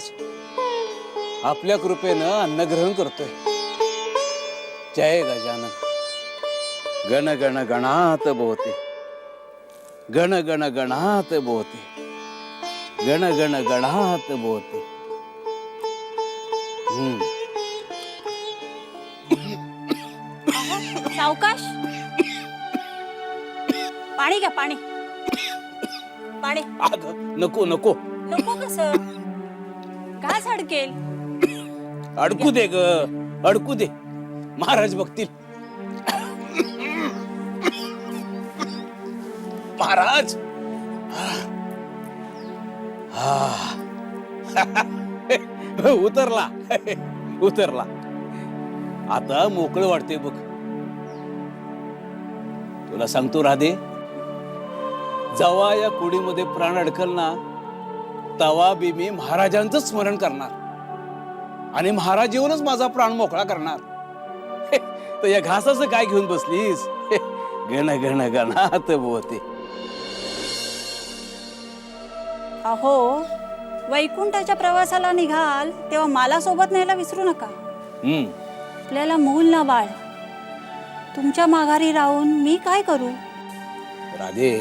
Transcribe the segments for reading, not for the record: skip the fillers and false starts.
महाराज आपल्या कृपेनं अन्नग्रहण करतोय। जय गजानन। गण गण गणात बोते, गण गण गणात बोते, गण गण गणात बोते। सावकाश, पाणी घ्या, पाणी पाणी। नको नको नको कसं, घास अडकेल। अडकू दे ग, अडकू दे, महाराज बघतील। महाराज उतरला उतरला, आता मोकळं वाटते बघ। तुला सांगतो राधे, जेव्हा या कुडीमध्ये प्राण अडकल ना, तेव्हा बी मी महाराजांचं स्मरण करणार आणि महाराज येऊनच माझा प्राण मोकळा करणार। तर या घासाचं काय घेऊन बसलीस? गण गण गणात बोते। अहो, वैकुंठाच्या प्रवासाला निघाल तेव्हा मला सोबत न्यायला विसरू नका। आपल्याला मूल ना बाळ, तुमच्या माघारी राहून मी काय करू? राधे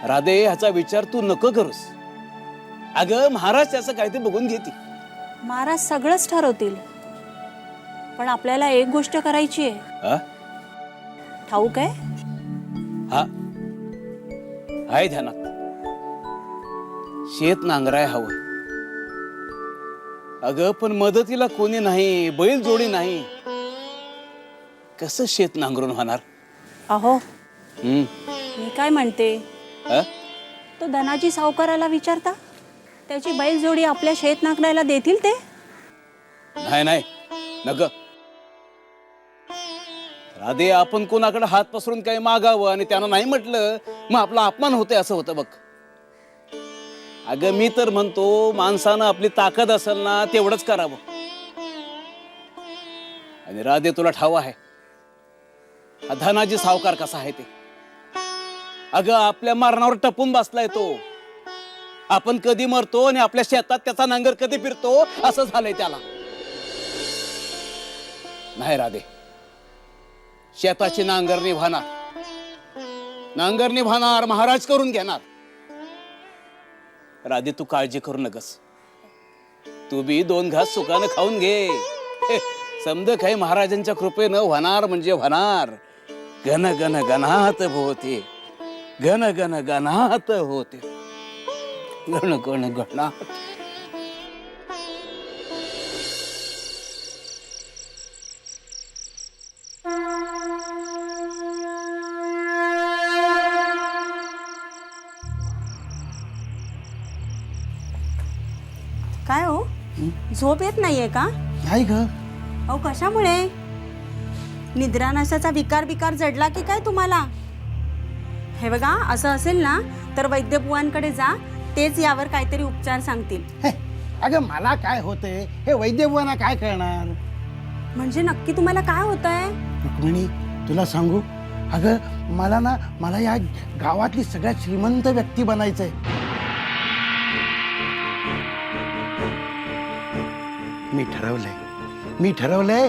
राधे, ह्याचा विचार तू नको करूस। अगं महाराज त्याचं काय ते बघून घेतील। महाराज सगळंच ठरवतील, पण आपल्याला एक गोष्ट करायची आहे। ठाऊक आहे? हा, आहे ध्यानात। शेत नांगराय हवं। अगं पण मदतीला कोणी नाही, बैल जोडी नाही, कसं शेत नांगरून होणार? अहो, मी काय म्हणते, तो धनाजी सावकाराला विचारता, त्याची बैल जोडी आपल्या शेत नांगरायला देतील ते? नाही नाही नग राधे, आपण कोणाकडे हात पसरून काही मागावं आणि त्यानं नाही म्हटलं मग आपला अपमान होते असं होतं बघ। अगं मी तर म्हणतो, माणसानं आपली ताकद असेल ना तेवढंच करावं। आणि राधे, तुला ठाव आहे हा धनाजी सावकार कसा आहे ते? अगं आपल्या मरणावर टपून बसलाय तो। आपण कधी मरतो आणि आपल्या शेतात त्याचा नांगर कधी फिरतो असं झालंय त्याला। नाही राधे, शेताची नांगरणी भाणार महाराज करून घेणार। राधे, तू काळजी करू नकस, तू बी 2 घास सुखानं खाऊन घे। समज काही महाराजांच्या कृपेनं होणार म्हणजे होणार। गण गण गणात होते, गण गण गणात होते, गण गण गणात। काय हो, झोप येत नाहीये का? नाही ग। अहो, कशामुळे? निद्रानाशाचा विकार जडला की काय तुम्हाला? हे बघा, असं असेल ना तर वैद्यबुवांकडे जा, तेच यावर काहीतरी उपचार सांगतील। अगं मला काय होतंय हे वैद्यबुवांना काय कळणार? म्हणजे नक्की तुम्हाला काय होतंय? रुक्मिणी, तुला सांगू, अगं मला या गावातली सगळ्यात श्रीमंत व्यक्ती बनायचंय। मी ठरवलंय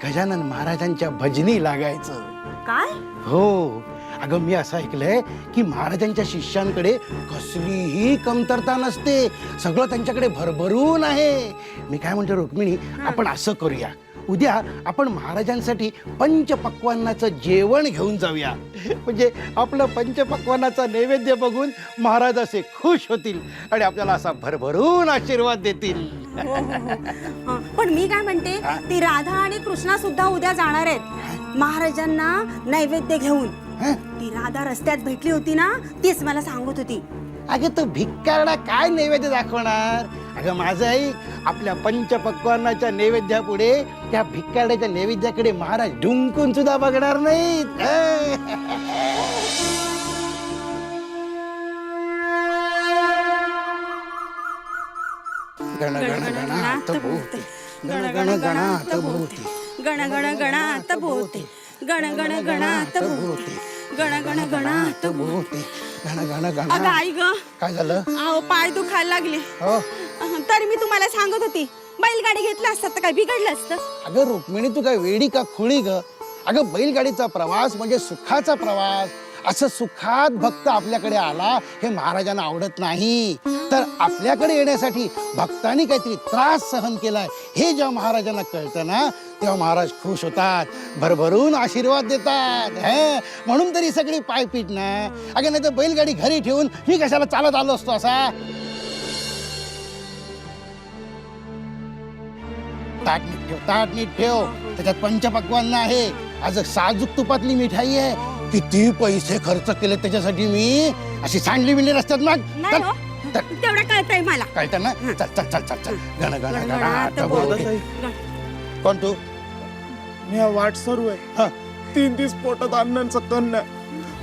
गजानन महाराजांच्या भजनी लागायचं। काय? हो, अगं मी असं ऐकलंय की महाराजांच्या शिष्यांकडे कसलीही कमतरता नसते, सगळं त्यांच्याकडे भरभरून आहे। मी काय म्हणतो रुक्मिणी, आपण असं करूया, उद्या आपण महाराजांसाठी पंचपक्वान्नाचं जेवण घेऊन जाऊया। म्हणजे आपलं पंचपक्वान्नाचा नैवेद्य बघून महाराज असे खुश होतील आणि आपल्याला असा भरभरून आशीर्वाद देतील। पण मी काय म्हणते, ती राधा आणि कृष्णा सुद्धा उद्या जाणार आहेत महाराजांना नैवेद्य घेऊन। ती राधा रस्त्यात भेटली होती ना, तीच मला सांगत होती। अगं तो भिक्कारडा काय नैवेद्य दाखवणार? अगं माझं आई, आपल्या पंचपक्वान्नाच्या नैवेद्यापुढे त्या भिक्कारड्याच्या नैवेद्याकडे महाराज ढुंकून सुद्धा बघणार नाहीत। गण गण गणात भोवते, गण गण गणात भोवते, गण गण गणात भोवते, गण गण गणात भोवते, गण गण गणात भोवते, गण गण गण। अगं आई ग, काय झालं? अहो पाय दुखायला लागले। हो, तरी मी तुम्हाला सांगत होती बैलगाडी घेतलं असतं तर काय बिघडलं असतं. अगं रुक्मिणी तू काय वेडी का खुळी ग? अगं बैलगाडीचा प्रवास म्हणजे सुखाचा प्रवास. असं सुखात भक्त आपल्याकडे आला हे महाराजांना आवडत नाही. तर आपल्याकडे येण्यासाठी भक्तांनी काहीतरी त्रास सहन केलाय हे जेव्हा महाराजांना कळतं ना तेव्हा महाराज खुश होतात, भरभरून आशीर्वाद देतात. म्हणून तरी सगळी पायपीट ना. अगं नाही तर बैलगाडी घरी ठेवून मी कशाला चालत आलो असतो असा. ताट नीट ठेव, ताट नीट ठेव. त्याच्यात पंचपक्वान्न आहे. आज साजूक तुपातली मिठाई आहे. किती पैसे खर्च केले त्याच्यासाठी मी. अशी सांडली बिंडली रस्त्यात मग नाही हो, तेवढं कळतंय मला. कळतं ना. चल चल चल चल चल. गण गण गण गणात बोलते. कोण तू? मी हा वाट सरू आहे. हा. 3 दिवस पोटात अन्नाचं कण नाही.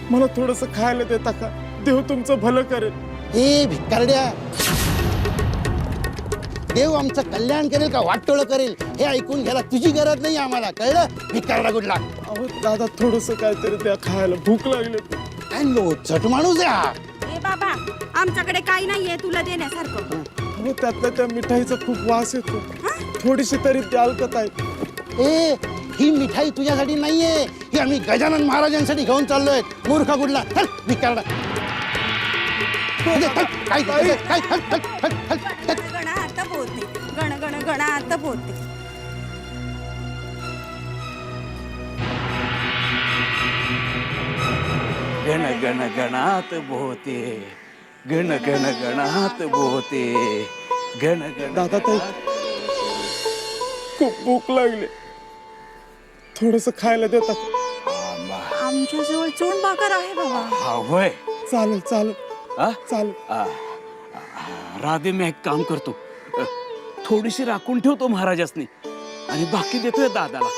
मला थोडस खायला देता का? देव तुमचं भलं करेल. हे भिकारड्या, देव आमचं कल्याण करेल का वाटोळं करेल हे ऐकून घ्यायला तुझी गरज नाही आम्हाला. कळलं? भिकारडा कुठला? अहो दादा थोडस काहीतरी द्या खायला, भूक लागली. काय लोचट माणूस आहे हा. ए बाबा, आमच्याकडे काही नाहीये तुला देण्यासारखं. अहो त्यातल्या त्या मिठाईचा खूप वास येतो. थोडीशी तरी द्याल का ताई? ए ही मिठाई तुझ्यासाठी नाहीये. ही आम्ही गजानन महाराजांसाठी घेऊन चाललोय. मूर्ख कुठला? चल भिकारडा. काय गणात बोलते, गण गण गणात बोलते. गण गण गणात बोहते, गण गण गणात बोहते, गण गण. दादा ताई खूप भूक लागली. थोडस खायला देता का? आमच्याजवळ चोंड भाकर आहे बाबा. हा होय. चालेल चालेल हा? चालेल. राधे मी एक काम करतो, थोडीशी राखून ठेवतो महाराजासनी आणि बाकी देतोय दादाला.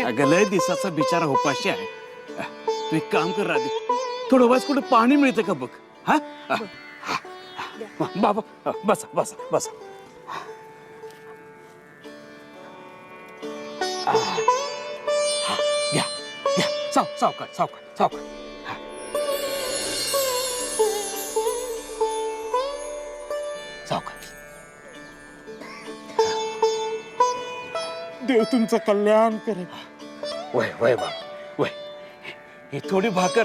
अगं लय दिसाचा बिचारा उपाशी आहे. तू एक काम कर राधे, थोडं वाज कुठे पाणी मिळतं का बघ. हा बाबा बसा बसा बसा. घ्या घ्या, सावकाश सावकाश सावकाश. सावकाश. देव तुमचं कल्याण करेल. वय वय बाबा वय. ही थोडी भाकर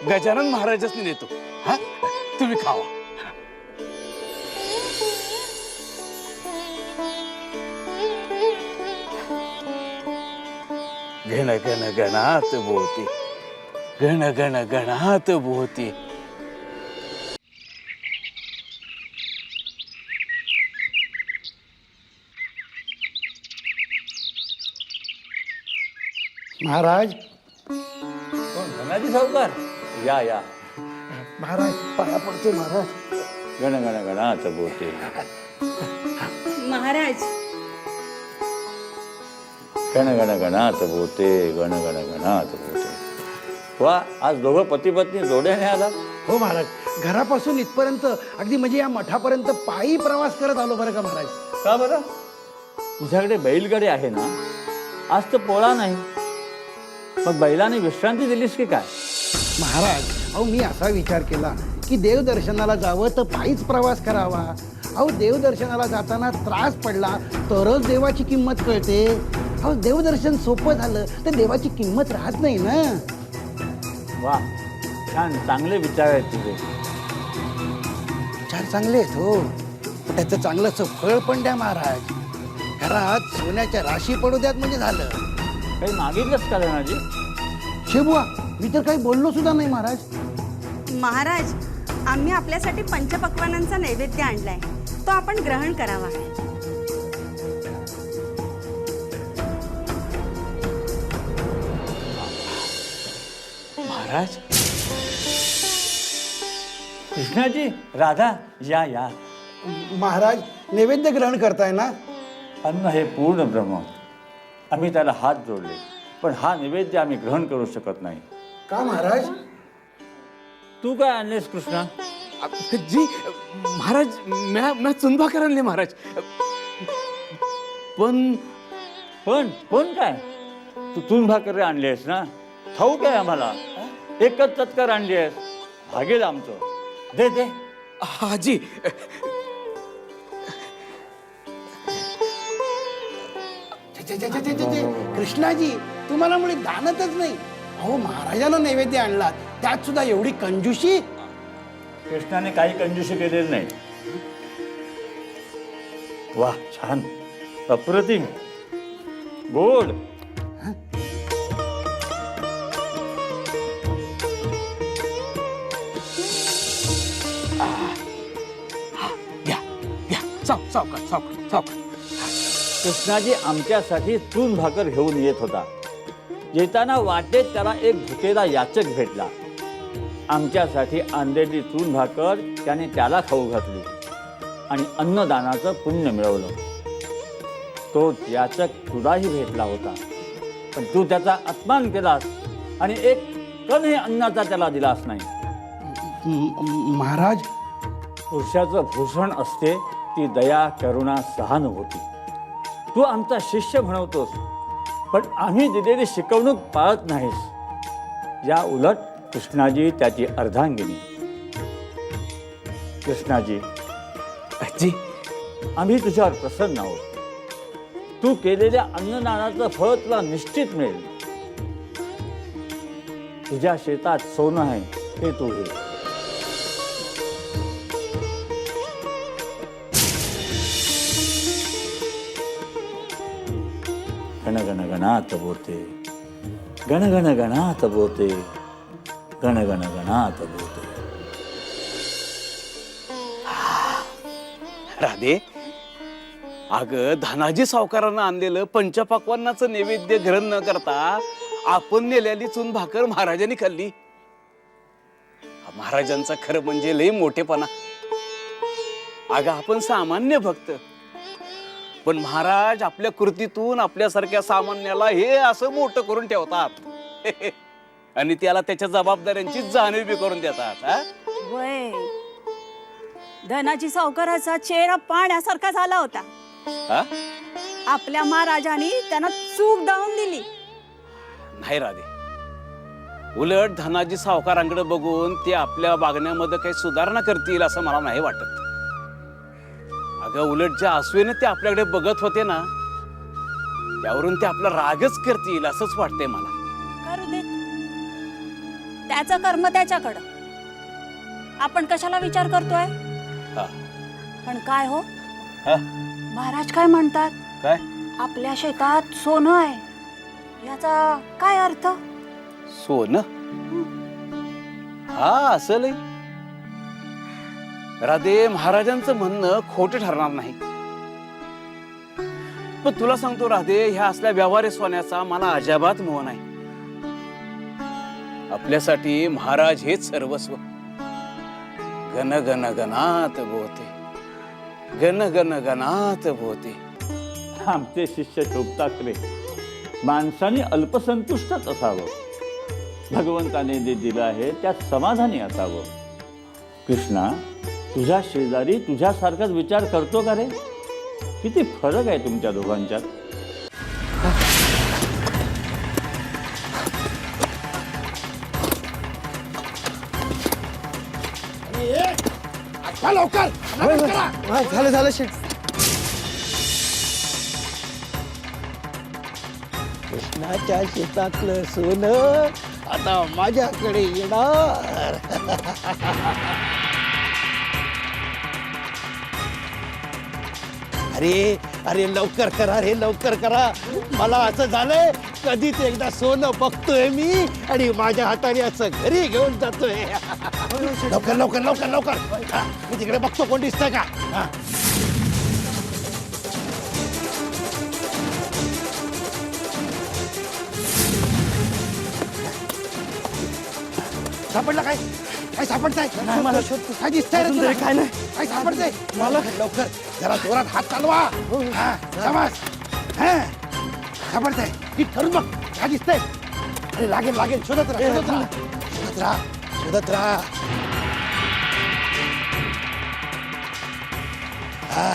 गजानन महाराजांनी देतो. हा तुम्ही खावा. गण गण गणात बोहते, गण गण गणात बोहते. महाराज धनाजी सावकार या या. महाराज पाया पडतो महाराज. गण गण गणात बोलते. महाराज, गण गण गणात बोलते, गण गण गणात बोलते. वा, आज दोघं पती पत्नी जोड्याने आला. हो महाराज, घरापासून इथपर्यंत अगदी म्हणजे या मठापर्यंत पायी प्रवास करत आलो बरं का महाराज. का बरं? तुझ्याकडे बैलगाडी आहे ना? आज तर पोळा नाही, मग बैलाने विश्रांती दिलीस की काय? महाराज अहो मी असा विचार केला की देवदर्शनाला जावं तर पायीच प्रवास करावा. अहो देवदर्शनाला जाताना त्रास पडला तरच देवाची किंमत कळते. अहो देवदर्शन सोपं झालं तर देवाची किंमत राहत नाही ना. वा, छान, चांगले विचार आहेत तुझे. विचार चांगले आहेत हो, पण त्याचं चांगलंच फळ पण द्या महाराज. घरात सोन्याच्या राशी पडू द्यात म्हणजे झालं. काही मागितलंस का धनाजी? शेबुवा मी तर काही बोललो सुद्धा नाही महाराज. महाराज, आम्ही आपल्यासाठी पंचपक्वानांचा नैवेद्य आणलाय, तो आपण ग्रहण करावा. महाराज. कृष्णाजी, राधा, या या. महाराज नैवेद्य ग्रहण करताय ना? अन्न हे पूर्ण ब्रह्म. आम्ही त्याला हात जोडले, पण हा नैवेद्य आम्ही ग्रहण करू शकत नाही. का महाराज? तू काय आणलेस कृष्णा? जी महाराज, मैं चुनभाकर आणले महाराज. पण पण पण काय? तू तून भाकरी आणली आहेस ना? ठाऊक आहे आम्हाला. एकच चतकर आणली आहेस. भागेल आमचं. दे दे. हाजी, छे, छे, छे, छे, छे. कृष्णाजी तुम्हाला मुळे दानतच नाही. अहो महाराजांना नैवेद्य आणला त्यात सुद्धा एवढी कंजूशी. कृष्णाने काही कंजूशी केलेली नाही. वा, छान, अप्रतिम, गोड. घ्या घ्या, सावकाश. कृष्णाजी आमच्यासाठी चून भाकर घेऊन येत होता. येताना वाटेत त्याला एक भुकेला याचक भेटला. आमच्यासाठी आणलेली चून भाकर त्याने त्याला खाऊ घातली आणि अन्नदानाचं पुण्य मिळवलं. तो याचक तुलाही भेटला होता, पण तू त्याचा अपमान केलास आणि एक कणही अन्नाचा त्याला दिलास नाही. महाराज पुरुषाचं भूषण असते ती दया, करुणा, सहानुभूती. तू आमचा शिष्य म्हणवतोस, पण आम्ही दिलेली शिकवणूक पाळत नाहीस. या उलट कृष्णाजी त्याची अर्धांगिनी. कृष्णाजी, आजी, आम्ही तुझ्यावर प्रसन्न आहोत. तू केलेल्या अन्नदानाचं फळ तुला निश्चित मिळेल. तुझ्या शेतात सोनं आहे ते तू घे. गण गण गणात बोते, गण गण गणात बोते, गण गण गणात बोते. राधे, अगं धनाजी सावकारानं आणलेलं पंचपक्वान्नाचं नैवेद्य ग्रहण न करता आपण नेलेली चून भाकर महाराजांनी खाल्ली. महाराजांचा खरं म्हणजे लय मोठेपणा. अगं आपण सामान्य भक्त, पण महाराज आपल्या कृतीतून आपल्यासारख्या सामान्याला हे असं मोठं करून ठेवतात आणि त्याला त्याच्या जबाबदाऱ्यांची जाणीव बी करून देतात. वय धनाजी सावकाराचा चेहरा पाण्यासारखा झाला होता. हा? आपल्या महाराजांनी त्यांना चूक दावून दिली. नाही राधे, उलट धनाजी सावकारांकडे बघून ते आपल्या वागण्यामध्ये काही सुधारणा करतील असं मला नाही वाटत. अगं उलट ज्या आसवेने ते आपल्याकडे बघत होते ना, त्यावरून ते आपला रागच करतील असंच वाटतंय मला. करू देत, त्याचं कर्म त्याच्याकडं. आपण कशाला विचार करतोय? हा. पण काय हो, हा? महाराज काय म्हणतात? काय? आपल्या शेतात सोनं आहे, याचा काय अर्थ? सोनं? हा असं राधे, महाराजांचं म्हणणं खोटं ठरणार नाही. पण तुला सांगतो राधे, ह्या असल्या व्यवहारी सोन्याचा मला अजाबात मोह नाही. आपल्यासाठी महाराज हेच सर्वस्व. गण गण गणात बोते, गण गण गणात बोते. आमचे शिष्य शोभताकडे माणसाने अल्पसंतुष्टच असावं. भगवंताने जे दिलं आहे त्यात समाधानी असावं. कृष्णा, तुझ्या शेजारी तुझ्यासारखाच विचार करतो का रे? किती फरक आहे तुमच्या दोघांच्यात. लवकर झालं शेट. कृष्णाच्या शेतातलं सोनं आता माझ्याकडे येणार. अरे अरे लवकर करा रे, लवकर करा. मला असं झालंय कधीच एकदा सोनं बघतोय मी आणि माझ्या हाताने असं घरी घेऊन जातोय. लवकर लवकर लवकर लवकर. हा, मी तिकडे बघतो कोण दिसतंय का. हा. सापडला काय? काय सापडतंय? मला शोधतो. काय दिसतंय रे तुला? काय नाही, काय सापडतंय मला? लवकर जरा जोरात हात चालवा. हा, शाबास. हा, सापडतंय. नीट करून बघ काय दिसतंय. अरे लागेल लागेल. शोधत राहा, शोधत राहा, शोधत राहा, शोधत राहा. हा.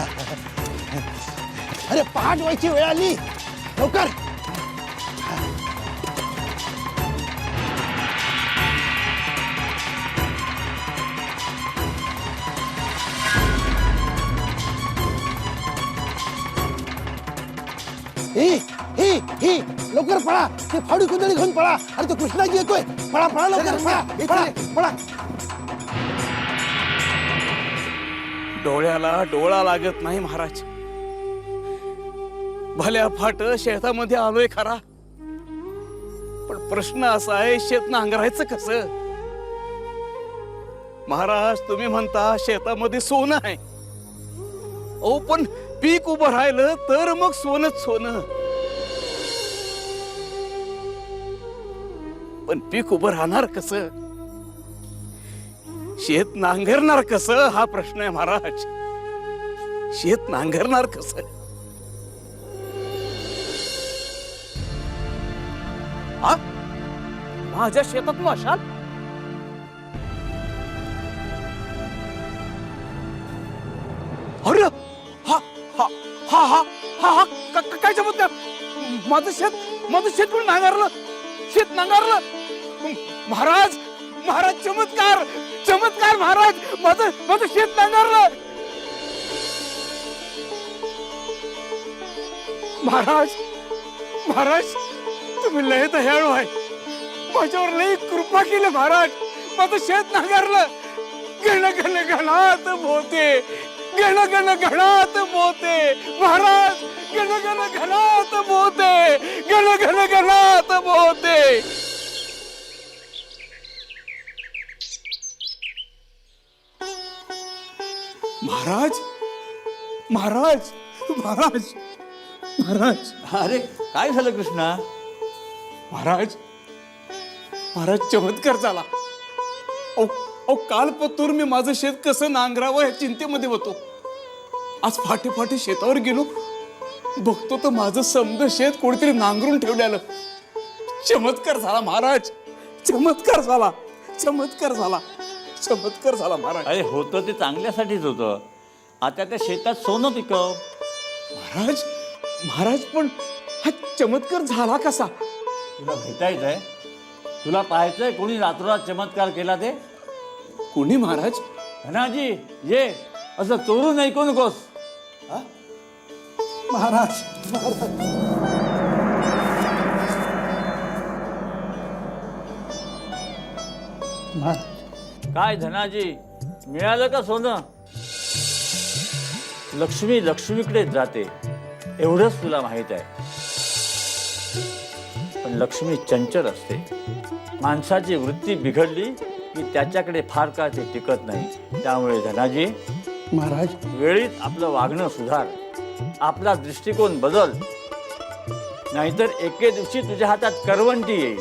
अरे पहाट व्हायची वेळ आली. लवकर. हे लवकर पळा, ते फावडी कुंदळी घेऊन पळा. अरे तो कृष्णाजी येतोय, पळा पळा लवकर, पळा पळा पळा. डोळ्याला डोळा लागत नाही महाराज. भल्या फाट शेतामध्ये आलोय खरा, पण प्रश्न असा आहे शेत नांगरायचं कसं. महाराज तुम्ही म्हणता शेतामध्ये सोनं आहे, ओ पण पीक उभं राहिलं तर मग सोनच सोनं. पण पीक उभं राहणार कसं, शेत नांगरणार कसं हा प्रश्न आहे महाराज. शेत नांगरणार कसं. हा? माझ्या शेतात माशाल. अरे हा हा हा हा हा हा काय जमत नाही. माझं शेत कोण नांगरलं, शेत नांगरलं. महाराज महाराज चमत्कार चमत्कार महाराज, माझं शेत नांगरलं. महाराज महाराज तुम्ही लय दयाळू आहे, माझ्यावर लय कृपा केली महाराज. माझं शेत नांगरलं. गण गण गणात मोते, गण गण गणात मोते महाराज, गण गण गणात मोते, गण गण गणात मोते. महाराज महाराज महाराज महाराज. अरे काय झालं कृष्णा? महाराज महाराज चमत्कार झाला. अहो काल पतूर मी माझं शेत कसं नांगरावं या चिंतेमध्ये होतो. आज फाटे फाटे शेतावर गेलो, बघतो तर माझं समद शेत कोणीतरी नांगरून ठेवलेलं. चमत्कार झाला महाराज, चमत्कार झाला, चमत्कार झाला, चमत्कार झाला महाराज. अरे होतं ते चांगल्यासाठीच होतं. आता त्या शेतात सोनं पिकव. महाराज महाराज पण हा चमत्कार झाला कसा. तुला भेटायचंय, तुला पाहायचंय कोणी रातोरात चमत्कार केला ते. कोणी महाराज. धनाजी ये, असं चोरून ऐकू नकोस. महाराज काय धनाजी मिळालं का सोनं? लक्ष्मी लक्ष्मीकडे जाते एवढंच तुला माहित आहे. पण लक्ष्मी चंचल असते. माणसाची वृत्ती बिघडली की त्याच्याकडे फार काळ ते टिकत नाही. त्यामुळे धनाजी महाराज वेळीच आपलं वागणं सुधार, आपला दृष्टिकोन बदल, नाहीतर एके दिवशी तुझ्या हातात करवंटी येईल.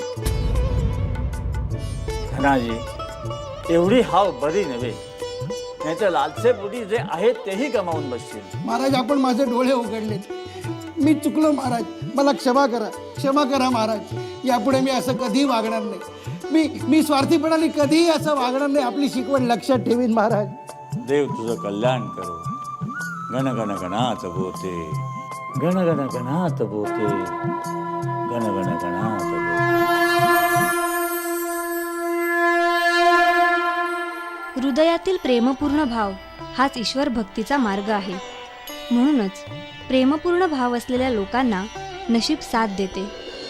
धनाजी एवढी हाव बरी नव्हे, नाहीतर लालसेपोटी जे आहेत तेही गमावून बसशील. महाराज आपण माझे डोळे उघडलेत, मी चुकलो महाराज, मला क्षमा करा, क्षमा करा महाराज. यापुढे मी असं कधी वागणार नाही. मी स्वार्थीपणाने कधीही असं वागणार नाही. आपली शिकवण लक्षात ठेवीन महाराज. देव तुझं कल्याण करो. गण गण गणात बोते, गण गण गणात बोते, गण गण गणात बोते. हृदयातील प्रेमपूर्ण भाव हाच ईश्वर भक्तीचा मार्ग आहे. म्हणूनच प्रेमपूर्ण भाव असलेल्या लोकांना नशीब साथ देते.